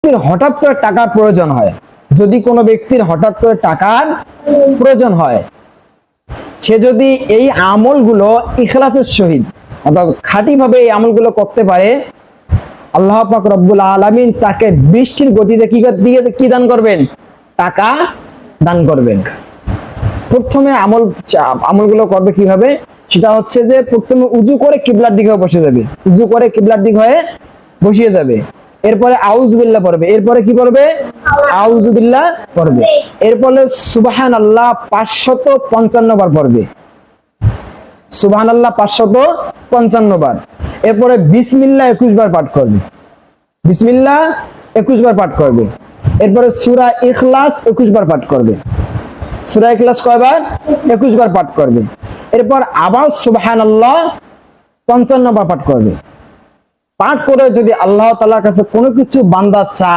ব্যক্তির হঠাৎ করে টাকার প্রয়োজন হয়, যদি কোনো ব্যক্তির হঠাৎ করে টাকার প্রয়োজন হয়, সে যদি এই আমলগুলো ইখলাসের সহিত অর্থাৎ খাঁটিভাবে এই আমলগুলো করতে পারে, আল্লাহ পাক রব্বুল আলামিন তাকে বৃষ্টির গতিতে কি দান করবেন? টাকা দান করবেন। প্রথমে আমলগুলো করবে কিভাবে? সেটা হচ্ছে যে প্রথমে উজু করে কিবলার দিকে বসে যাবে, উজু করে কিবলার দিক হয়ে বসিয়ে যাবে। এরপরে আউযুবিল্লাহ পড়বে, এরপরে কি পড়বে? আউযুবিল্লাহ পড়বে। এরপরে সুবহানাল্লাহ 555 বার পড়বে, সুবহানাল্লাহ 555 বার। এরপরে বিসমিল্লাহ 21 বার পাঠ করবে, বিসমিল্লাহ 21 বার পাঠ করবে। এরপরে সূরা ইখলাস 21 বার পাঠ করবে, সূরা ইখলাস কয়বার? 21 বার পাঠ করবে। এরপর আবার সুবহানাল্লাহ 55 বার পাঠ করবে। পাঠ করে যদি আল্লাহ তাআলার কাছে কোনো কিছু বান্দা চায়